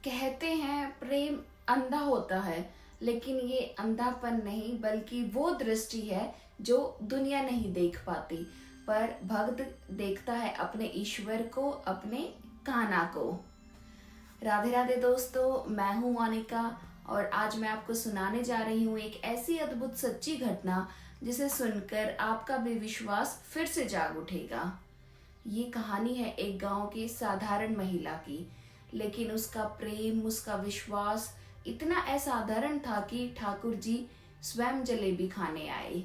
कहते हैं प्रेम अंधा होता है, लेकिन ये अंधापन नहीं बल्कि वो दृष्टि है जो दुनिया नहीं देख पाती, पर भक्त देखता है अपने ईश्वर को, अपने कान्हा को। राधे राधे दोस्तों, मैं हूँ मोनिका और आज मैं आपको सुनाने जा रही हूँ एक ऐसी अद्भुत सच्ची घटना जिसे सुनकर आपका भी विश्वास फिर से जाग उठेगा। ये कहानी है एक गांव की साधारण महिला की, लेकिन उसका प्रेम, उसका विश्वास इतना असाधारण था कि ठाकुर जी स्वयं जलेबी खाने आए।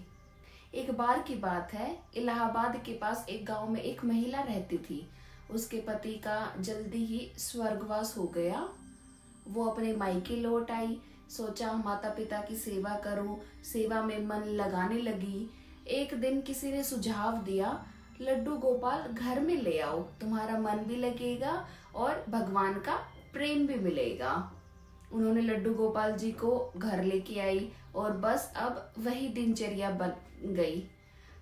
एक बार की बात है, इलाहाबाद के पास एक गांव में एक महिला रहती थी। उसके पति का जल्दी ही स्वर्गवास हो गया। वो अपने मायके लौट आई, सोचा माता पिता की सेवा करूं, सेवा में मन लगाने लगी। एक दिन किसी ने सुझाव दिया, लड्डू गोपाल घर में ले आओ, तुम्हारा मन भी लगेगा और भगवान का प्रेम भी मिलेगा। उन्होंने लड्डू गोपाल जी को घर लेके आई और बस अब वही दिनचर्या बन गई।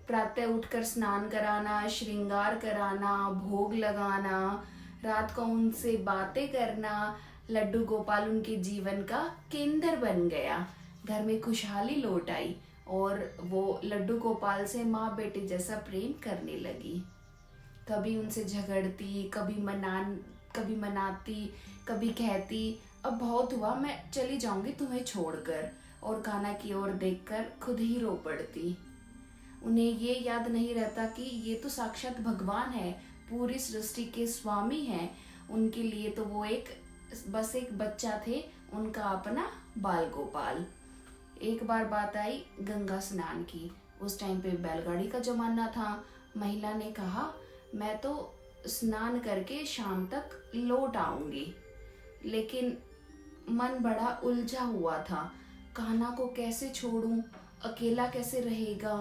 प्रातः उठकर स्नान कराना, श्रृंगार कराना, भोग लगाना, रात को उनसे बातें करना। लड्डू गोपाल उनके जीवन का केंद्र बन गया। घर में खुशहाली लौट आई और वो लड्डू गोपाल से माँ बेटे जैसा प्रेम करने लगी। कभी उनसे झगड़ती, कभी मनाती, कभी कहती अब बहुत हुआ, मैं चली जाऊंगी तुम्हें छोड़कर, और कान्हा की ओर देखकर खुद ही रो पड़ती। उन्हें ये याद नहीं रहता कि ये तो साक्षात भगवान है, पूरी सृष्टि के स्वामी हैं। उनके लिए तो वो बस एक बच्चा थे, उनका अपना बाल गोपाल। एक बार बात आई गंगा स्नान की। उस टाइम पे बैलगाड़ी का जमाना था। महिला ने कहा, मैं तो स्नान करके शाम तक लौट आऊंगी, लेकिन मन बड़ा उलझा हुआ था। कान्हा को कैसे छोड़ूं, अकेला कैसे रहेगा।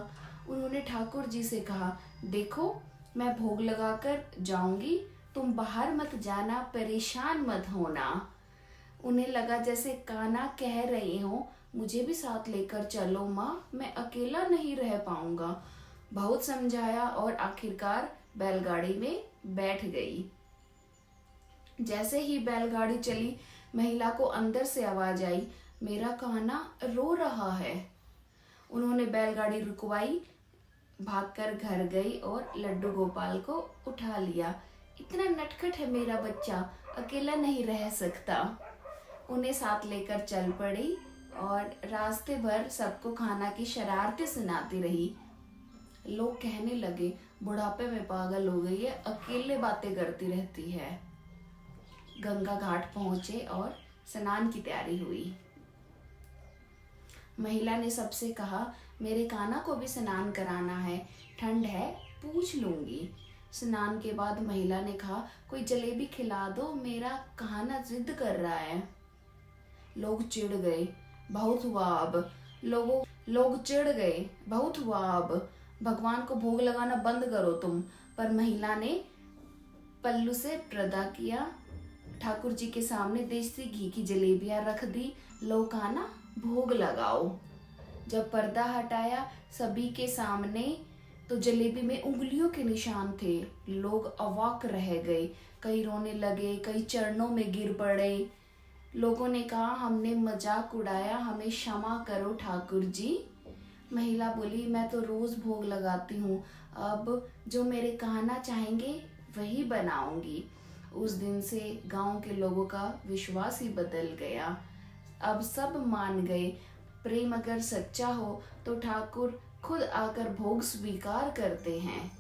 उन्होंने ठाकुर जी से कहा, देखो मैं भोग लगाकर जाऊंगी, तुम बाहर मत जाना, परेशान मत होना। उन्हें लगा जैसे कान्हा कह रहे हो, मुझे भी साथ लेकर चलो माँ, मैं अकेला नहीं रह पाऊंगा। बहुत समझाया और आखिरकार बैलगाड़ी में बैठ गई। जैसे ही बैलगाड़ी चली, महिला को अंदर से आवाज आई, मेरा कान्हा रो रहा है। उन्होंने बैलगाड़ी रुकवाई, भागकर घर गई और लड्डू गोपाल को उठा लिया। इतना नटखट है मेरा बच्चा, अकेला नहीं रह सकता। उन्हें साथ लेकर चल पड़ी और रास्ते भर सबको कान्हा की शरारतें सुनाती रही। लोग कहने लगे, बुढ़ापे में पागल हो गई है, अकेले बातें करती रहती है। गंगा घाट पहुंचे और स्नान की तैयारी हुई। महिला ने सबसे कहा, मेरे कान्हा को भी स्नान कराना है, ठंड है, पूछ लूंगी। स्नान के बाद महिला ने कहा, कोई जलेबी खिला दो, मेरा कान्हा जिद कर रहा है। लोग चिढ़ गए, बहुत हुआ अब। लोग चिढ़ गए, बहुत हुआ अब, भगवान को भोग लगाना बंद करो तुम। पर महिला ने पल्लू से पर्दा किया, ठाकुर जी के सामने देसी घी की जलेबियां रख दी, लो कान्हा भोग लगाओ। जब पर्दा हटाया सभी के सामने, तो जलेबी में उंगलियों के निशान थे। लोग अवाक रह गए, कई रोने लगे, कई चरणों में गिर पड़े। लोगों ने कहा, हमने मजाक उड़ाया, हमें क्षमा करो ठाकुर जी। महिला बोली, मैं तो रोज भोग लगाती हूँ, अब जो मेरे कान्हा चाहेंगे वही बनाऊंगी। उस दिन से गांव के लोगों का विश्वास ही बदल गया। अब सब मान गए, प्रेम अगर सच्चा हो तो ठाकुर खुद आकर भोग स्वीकार करते हैं।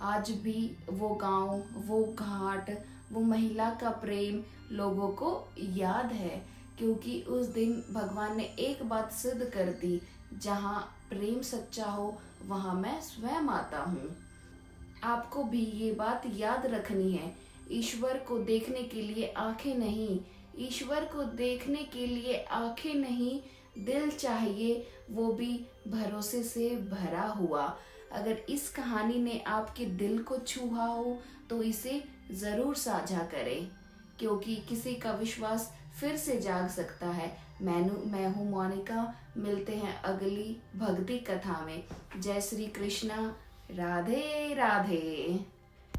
आज भी वो गांव, वो घाट, वो महिला का प्रेम लोगों को याद है, क्योंकि उस दिन भगवान ने एक बात सिद्ध कर दी, जहाँ प्रेम सच्चा हो वहाँ मैं स्वयं आता हूँ। आपको भी ये बात याद रखनी है, ईश्वर को देखने के लिए आंखें नहीं, ईश्वर को देखने के लिए आंखें नहीं, दिल चाहिए, वो भी भरोसे से भरा हुआ। अगर इस कहानी ने आपके दिल को छुआ हो तो इसे जरूर साझा करें, क्योंकि किसी का विश्वास फिर से जाग सकता है। मैं हूँ मोनिका, मिलते हैं अगली भक्ति कथा में। जय श्री कृष्णा, राधे राधे।